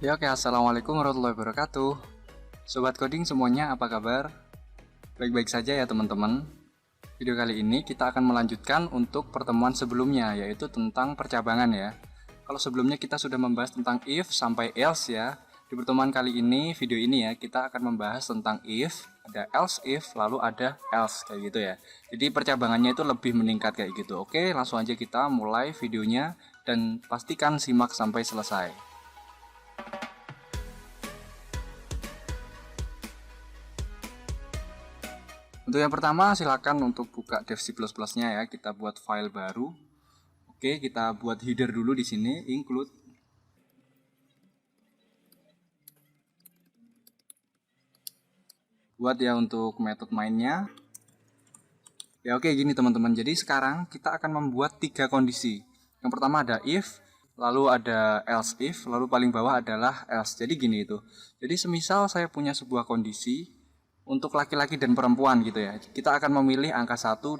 Ya oke, assalamualaikum warahmatullahi wabarakatuh. Sobat coding semuanya, apa kabar? Baik-baik saja ya teman-teman. Video kali ini kita akan melanjutkan untuk pertemuan sebelumnya, yaitu tentang percabangan ya. Kalau sebelumnya kita sudah membahas tentang if sampai else ya. Di pertemuan kali ini, video ini ya, kita akan membahas tentang if, ada else if, lalu ada else kayak gitu ya. Jadi percabangannya itu lebih meningkat kayak gitu. Oke, langsung aja kita mulai videonya dan pastikan simak sampai selesai. Untuk yang pertama, silakan untuk buka dev C++ nya ya. Kita buat file baru. Oke, kita buat header dulu di sini, include. Buat ya untuk metode mainnya. Ya oke, gini teman-teman. Jadi sekarang kita akan membuat 3 kondisi. Yang pertama ada if, lalu ada else if, lalu paling bawah adalah else. Jadi gini itu. Jadi semisal saya punya sebuah kondisi untuk laki-laki dan perempuan gitu ya. Kita akan memilih angka 1, 2.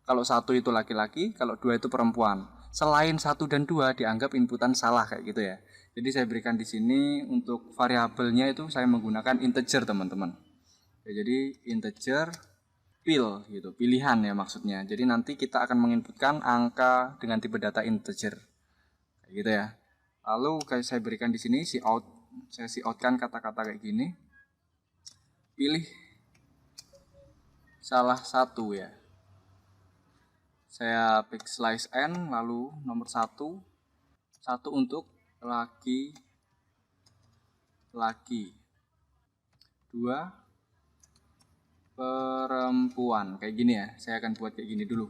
Kalau 1 itu laki-laki, kalau 2 itu perempuan. Selain 1 dan 2 dianggap inputan salah kayak gitu ya. Jadi saya berikan di sini untuk variabelnya itu saya menggunakan integer teman-teman. Ya, jadi integer pil gitu, pilihan ya maksudnya. Jadi nanti kita akan menginputkan angka dengan tipe data integer. Kayak gitu ya. Lalu saya berikan di sini cout, saya coutkan kata-kata kayak gini. Pilih salah satu ya. Saya pick slice n, lalu nomor 1 untuk laki-laki, 2 perempuan. Kayak gini ya, saya akan buat kayak gini dulu.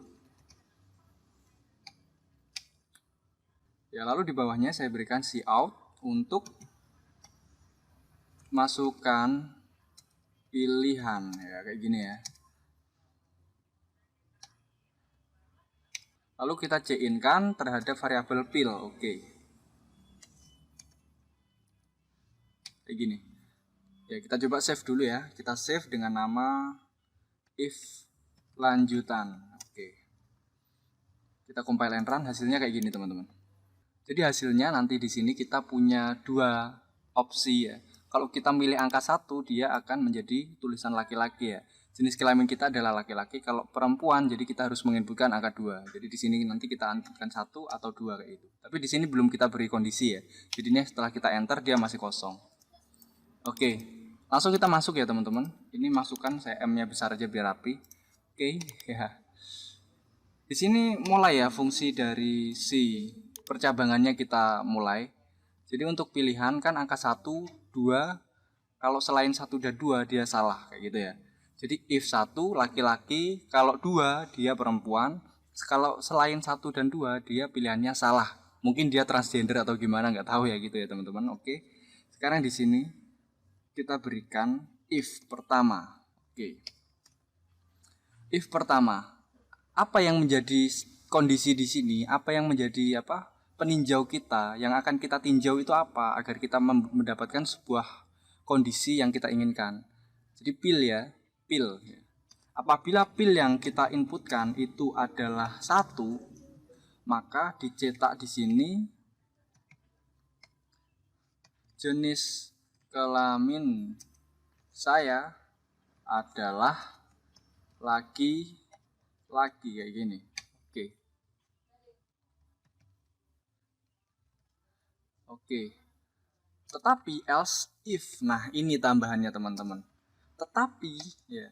Ya, lalu di bawahnya saya berikan cout untuk masukkan pilihan ya, kayak gini ya. Lalu kita cin-kan terhadap variabel pil. Oke. Kayak gini. Ya, kita coba save dulu ya. Kita save dengan nama if lanjutan. Oke. Kita compile and run, hasilnya kayak gini teman-teman. Jadi hasilnya nanti di sini kita punya 2 opsi ya. Kalau kita milih angka 1, dia akan menjadi tulisan laki-laki ya. Jenis kelamin kita adalah laki-laki. Kalau perempuan, jadi kita harus menginputkan angka 2. Jadi di sini nanti kita inputkan 1 atau 2 kayak itu. Tapi di sini belum kita beri kondisi ya. Jadinya setelah kita enter dia masih kosong. Oke, langsung kita masuk ya teman-teman. Ini masukkan, saya M-nya besar aja biar rapi. Oke, ya. Di sini mulai ya fungsi dari si percabangannya kita mulai. Jadi untuk pilihan kan angka 1, 2, kalau selain 1 dan 2 dia salah kayak gitu ya. Jadi if 1 laki-laki, kalau 2 dia perempuan, kalau selain 1 dan 2 dia pilihannya salah. Mungkin dia transgender atau gimana, nggak tahu ya gitu ya teman-teman. Oke. Sekarang di sini kita berikan if pertama. Oke. If pertama, apa yang menjadi kondisi di sini? Apa yang menjadi peninjau kita? Yang akan kita tinjau itu apa agar kita mendapatkan sebuah kondisi yang kita inginkan. Jadi pil ya, pil. Apabila pil yang kita inputkan itu adalah 1, maka dicetak di sini jenis kelamin saya adalah laki-laki kayak gini. Oke. Tetapi else if. Nah, ini tambahannya teman-teman. Tetapi ya.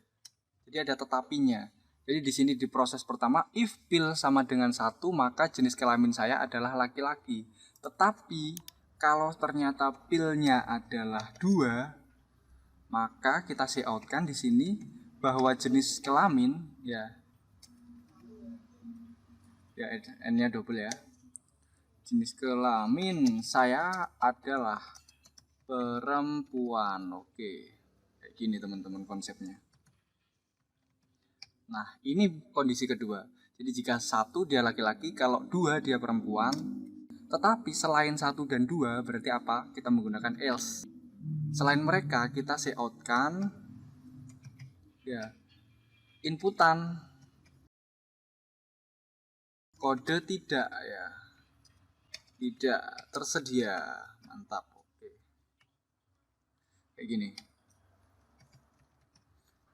Jadi ada tetapinya. Jadi di sini di proses pertama if pil sama dengan 1, maka jenis kelamin saya adalah laki-laki. Tetapi kalau ternyata pilnya adalah 2, maka kita coutkan di sini bahwa jenis kelamin ya n-nya double ya. Jenis kelamin saya adalah perempuan. Oke. Kayak gini teman-teman konsepnya. Nah, ini kondisi kedua. Jadi jika 1 dia laki-laki, kalau 2 dia perempuan. Tetapi selain 1 dan 2 berarti apa? Kita menggunakan else. Selain mereka kita coutkan ya inputan kode tidak ya. Tidak tersedia. Mantap. kayak gini.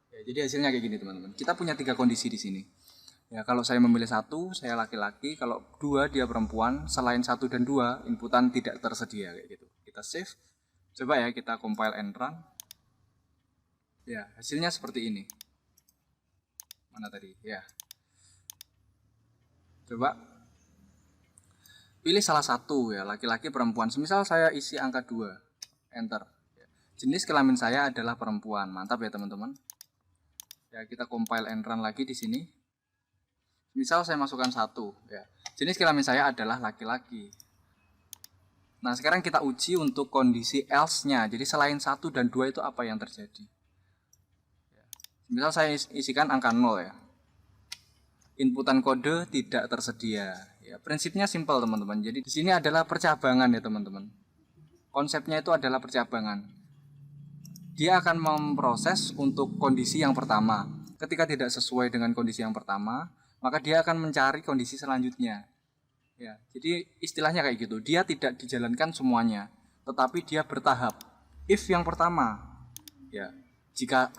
Ya, jadi hasilnya kayak gini teman-teman. Kita punya 3 kondisi di sini. Ya, kalau saya memilih 1, saya laki-laki. Kalau 2, dia perempuan. Selain 1 dan 2, inputan tidak tersedia kayak gitu. Kita save. Coba ya kita compile and run. Ya, hasilnya seperti ini. Mana tadi? Ya. Coba pilih salah satu ya, laki-laki perempuan. Semisal saya isi angka 2. Enter. Jenis kelamin saya adalah perempuan. Mantap ya teman-teman. Ya, kita compile and run lagi di sini. Misal saya masukkan 1 ya. Jenis kelamin saya adalah laki-laki. Nah, sekarang kita uji untuk kondisi else-nya. Jadi selain 1 dan 2 itu apa yang terjadi? Ya. Misal saya isikan angka 0 ya. Inputan kode tidak tersedia. Ya, prinsipnya simpel teman-teman. Jadi di sini adalah percabangan ya teman-teman. Konsepnya itu adalah percabangan. Dia akan memproses untuk kondisi yang pertama. Ketika tidak sesuai dengan kondisi yang pertama, maka dia akan mencari kondisi selanjutnya. Ya, jadi istilahnya kayak gitu. Dia tidak dijalankan semuanya, tetapi dia bertahap. If yang pertama, ya, jika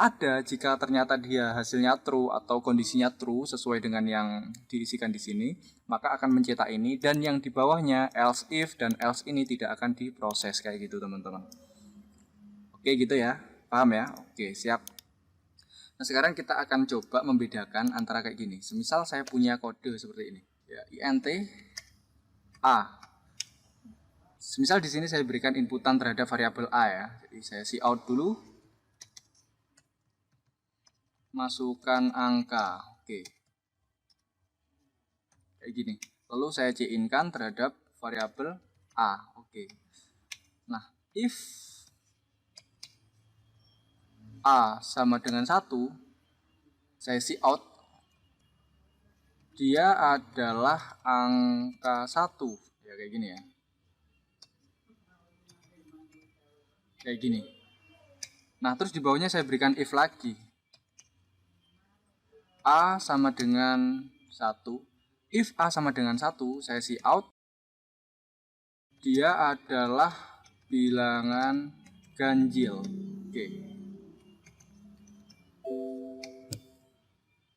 ternyata dia hasilnya true atau kondisinya true sesuai dengan yang diisikan di sini, maka akan mencetak ini, dan yang di bawahnya else if dan else ini tidak akan diproses kayak gitu teman-teman. Oke gitu ya, paham ya? Oke siap. Nah sekarang kita akan coba membedakan antara kayak gini. Semisal saya punya kode seperti ini, ya int a. Semisal di sini saya berikan inputan terhadap variabel a ya. Jadi saya cout dulu. Masukkan angka, oke, kayak gini. Lalu saya cin-kan terhadap variabel a, oke. Nah, if a sama dengan 1, saya cout, dia adalah angka 1, ya kayak gini ya, kayak gini. Nah, terus di bawahnya saya berikan if lagi. A sama dengan 1. If A sama dengan 1, saya cout. Dia adalah bilangan ganjil. Oke.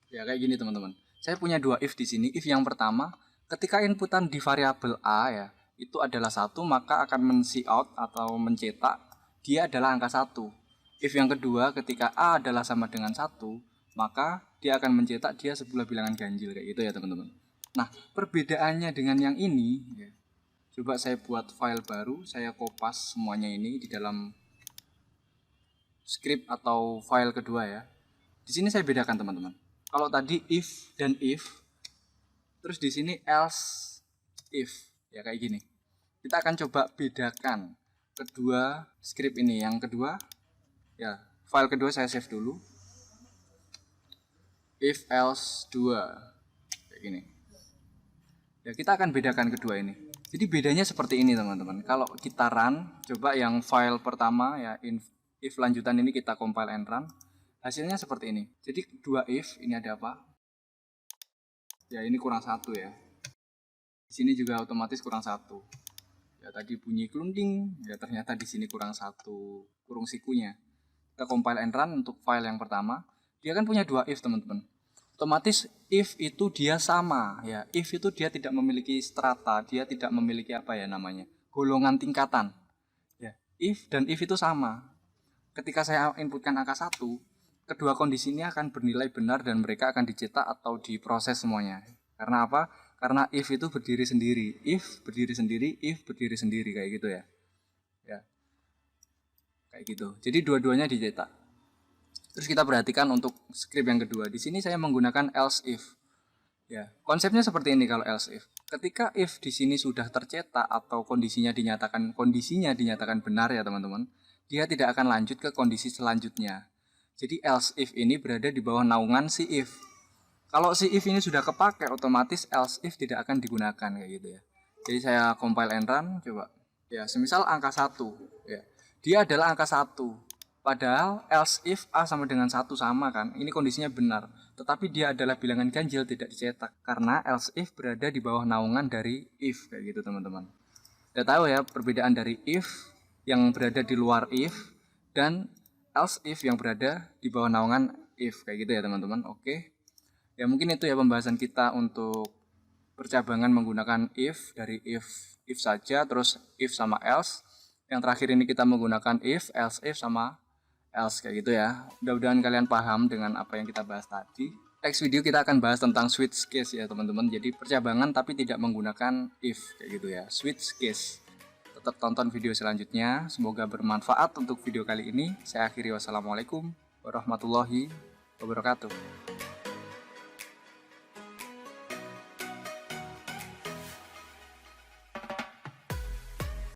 Ya kayak gini teman-teman. Saya punya 2 if di sini. If yang pertama, ketika inputan di variabel A ya, itu adalah 1, maka akan men-cout atau mencetak dia adalah angka 1. If yang kedua, ketika A adalah sama dengan 1, maka dia akan mencetak dia sebuah bilangan ganjil kayak gitu ya teman-teman. Nah, perbedaannya dengan yang ini ya. Coba saya buat file baru, saya kopas semuanya ini di dalam script atau file kedua ya. Di sini saya bedakan teman-teman. Kalau tadi if dan if, terus di sini else if ya kayak gini. Kita akan coba bedakan kedua script ini. Yang kedua ya, file kedua saya save dulu. If else 2 kayak gini. Ya kita akan bedakan kedua ini. Jadi bedanya seperti ini teman-teman. Kalau kita run, coba yang file pertama ya if lanjutan ini kita compile and run. Hasilnya seperti ini. Jadi 2 if, ini ada apa? Ya ini kurang 1 ya. Di sini juga otomatis kurang 1. Ya tadi bunyi klunding, ya ternyata di sini kurang 1 kurung sikunya. Kita compile and run untuk file yang pertama. Dia kan punya 2 if teman-teman. Otomatis if itu dia sama ya. If itu dia tidak memiliki strata, dia tidak memiliki apa ya namanya, golongan tingkatan. Ya, if dan if itu sama. Ketika saya inputkan angka 1, kedua kondisi ini akan bernilai benar dan mereka akan dicetak atau diproses semuanya. Karena apa? Karena if itu berdiri sendiri. If berdiri sendiri, if berdiri sendiri kayak gitu ya. Ya. Kayak gitu. Jadi dua-duanya dicetak. Terus kita perhatikan untuk script yang kedua. Di sini saya menggunakan else if. Ya, konsepnya seperti ini kalau else if. Ketika if di sini sudah tercetak atau kondisinya dinyatakan benar ya teman-teman, dia tidak akan lanjut ke kondisi selanjutnya. Jadi else if ini berada di bawah naungan si if. Kalau si if ini sudah kepake, otomatis else if tidak akan digunakan kayak gitu ya. Jadi saya compile and run, coba. Ya, semisal angka 1 ya. Dia adalah angka 1. Padahal else if A sama dengan 1 sama kan, ini kondisinya benar. Tetapi dia adalah bilangan ganjil, tidak dicetak. Karena else if berada di bawah naungan dari if, kayak gitu teman-teman. Udah tahu ya perbedaan dari if yang berada di luar if dan else if yang berada di bawah naungan if, kayak gitu ya teman-teman. Oke. Ya mungkin itu ya pembahasan kita untuk percabangan menggunakan if, dari if saja, terus if sama else. Yang terakhir ini kita menggunakan if, else if sama else, kayak gitu ya. Mudah-mudahan kalian paham dengan apa yang kita bahas tadi. Next video kita akan bahas tentang switch case ya teman-teman. Jadi percabangan tapi tidak menggunakan if, kayak gitu ya. Switch case. Tetap tonton video selanjutnya. Semoga bermanfaat untuk video kali ini. Saya akhiri, wassalamualaikum warahmatullahi wabarakatuh.